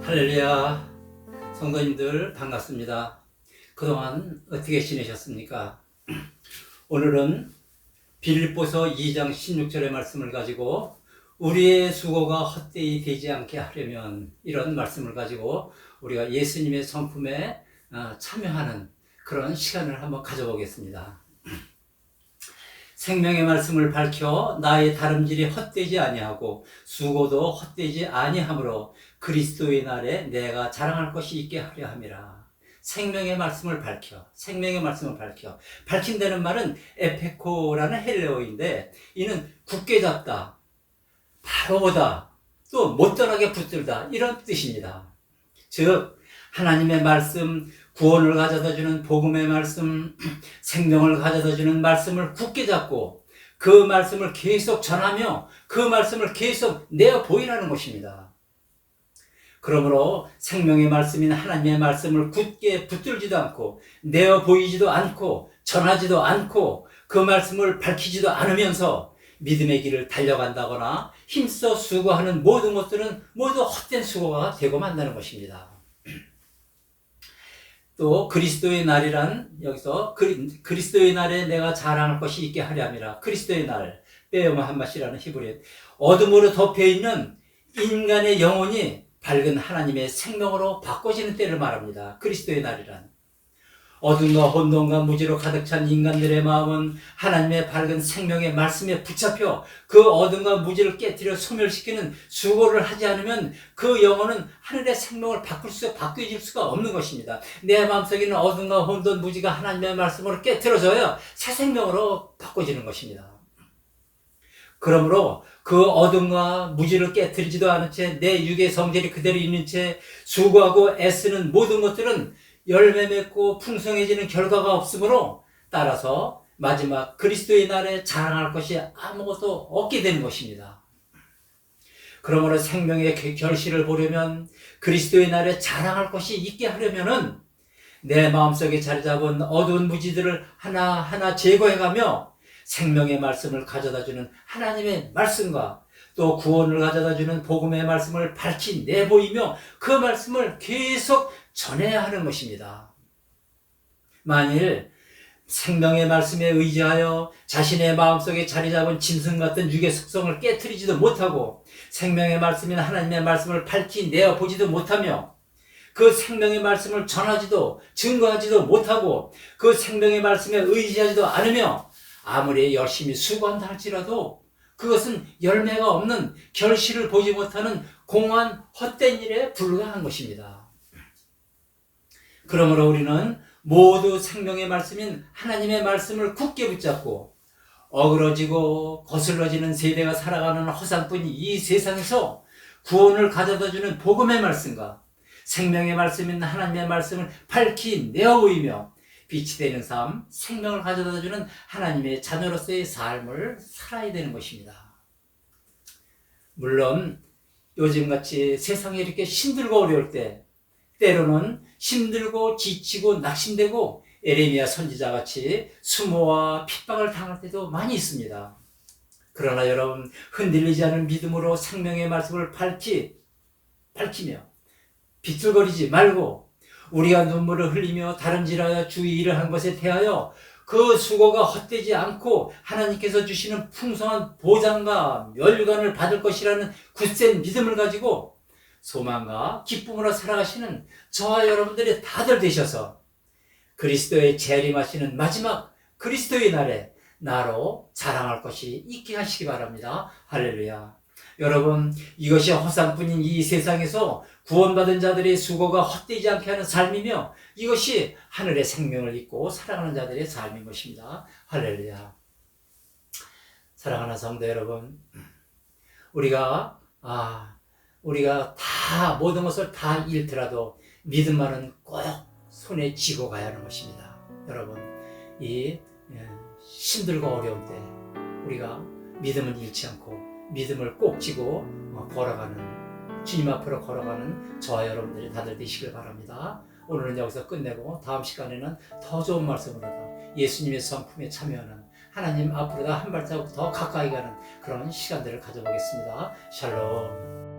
할렐루야. 성도님들 반갑습니다. 그동안 어떻게 지내셨습니까? 오늘은 빌립보서 2장 16절의 말씀을 가지고 우리의 수고가 헛되이 되지 않게 하려면, 이런 말씀을 가지고 우리가 예수님의 성품에 참여하는 그런 시간을 한번 가져보겠습니다. 생명의 말씀을 밝혀 나의 다름질이 헛되지 아니하고 수고도 헛되지 아니하므로 그리스도의 날에 내가 자랑할 것이 있게 하려 함이라. 생명의 말씀을 밝혀, 생명의 말씀을 밝혀. 밝힌다는 말은 에페코라는 헬레어인데, 이는 굳게 잡다, 바로 오다, 또 못전하게 붙들다, 이런 뜻입니다. 즉 하나님의 말씀, 구원을 가져다주는 복음의 말씀, 생명을 가져다주는 말씀을 굳게 잡고 그 말씀을 계속 전하며 그 말씀을 계속 내어 보이라는 것입니다. 그러므로 생명의 말씀인 하나님의 말씀을 굳게 붙들지도 않고 내어 보이지도 않고 전하지도 않고 그 말씀을 밝히지도 않으면서 믿음의 길을 달려간다거나 힘써 수고하는 모든 것들은 모두 헛된 수고가 되고 만다는 것입니다. 또 그리스도의 날이란, 여기서 그리스도의 날에 내가 자랑할 것이 있게 하려 함이라. 그리스도의 날, 빼어마 한마시라는 히브리어, 어둠으로 덮여있는 인간의 영혼이 밝은 하나님의 생명으로 바꿔지는 때를 말합니다. 그리스도의 날이란, 어둠과 혼돈과 무지로 가득 찬 인간들의 마음은 하나님의 밝은 생명의 말씀에 붙잡혀 그 어둠과 무지를 깨뜨려 소멸시키는 수고를 하지 않으면 그 영혼은 하늘의 생명을 바뀌어질 수가 없는 것입니다. 내 마음속에 있는 어둠과 혼돈, 무지가 하나님의 말씀으로 깨뜨려져야 새 생명으로 바꿔지는 것입니다. 그러므로 그 어둠과 무지를 깨뜨리지도 않은 채 내 육의 성질이 그대로 있는 채 수고하고 애쓰는 모든 것들은 열매 맺고 풍성해지는 결과가 없으므로, 따라서 마지막 그리스도의 날에 자랑할 것이 아무것도 없게 되는 것입니다. 그러므로 생명의 결실을 보려면, 그리스도의 날에 자랑할 것이 있게 하려면은 내 마음속에 자리 잡은 어두운 무지들을 하나하나 제거해가며 생명의 말씀을 가져다주는 하나님의 말씀과 또 구원을 가져다주는 복음의 말씀을 밝히 내보이며 그 말씀을 계속 전해야 하는 것입니다. 만일 생명의 말씀에 의지하여 자신의 마음속에 자리 잡은 짐승 같은 육의 속성을 깨트리지도 못하고 생명의 말씀인 하나님의 말씀을 밝히 내어보지도 못하며 그 생명의 말씀을 전하지도 증거하지도 못하고 그 생명의 말씀에 의지하지도 않으며 아무리 열심히 수고한다 할지라도 그것은 열매가 없는, 결실을 보지 못하는 공허한 헛된 일에 불과한 것입니다. 그러므로 우리는 모두 생명의 말씀인 하나님의 말씀을 굳게 붙잡고 어그러지고 거슬러지는 세대가 살아가는 허상뿐인 이 세상에서 구원을 가져다주는 복음의 말씀과 생명의 말씀인 하나님의 말씀을 밝히 내어보이며 빛이 되는 삶, 생명을 가져다주는 하나님의 자녀로서의 삶을 살아야 되는 것입니다. 물론 요즘같이 세상에 이렇게 힘들고 어려울 때, 때로는 힘들고 지치고 낙심되고 에레미야 선지자같이 수모와 핍박을 당할 때도 많이 있습니다. 그러나 여러분, 흔들리지 않은 믿음으로 생명의 말씀을 밝히며 비틀거리지 말고 우리가 눈물을 흘리며 다름질하여 주의 일을 한 것에 대하여 그 수고가 헛되지 않고 하나님께서 주시는 풍성한 보장과 멸관을 받을 것이라는 굳센 믿음을 가지고 소망과 기쁨으로 살아가시는 저와 여러분들이 다들 되셔서 그리스도의 재림하시는 마지막 그리스도의 날에 나로 자랑할 것이 있게 하시기 바랍니다. 할렐루야. 여러분, 이것이 허상뿐인 이 세상에서 구원받은 자들의 수고가 헛되지 않게 하는 삶이며 이것이 하늘의 생명을 잊고 살아가는 자들의 삶인 것입니다. 할렐루야. 사랑하는 성도 여러분, 우리가 다 모든 것을 다 잃더라도 믿음만은 꼭 손에 쥐고 가야 하는 것입니다. 여러분, 이 힘들고 어려운 때 우리가 믿음을 잃지 않고 믿음을 꼭 쥐고 걸어가는, 주님 앞으로 걸어가는 저와 여러분들이 다들 되시길 바랍니다. 오늘은 여기서 끝내고 다음 시간에는 더 좋은 말씀으로 예수님의 성품에 참여하는, 하나님 앞으로 한 발자국 더 가까이 가는 그런 시간들을 가져보겠습니다. 샬롬.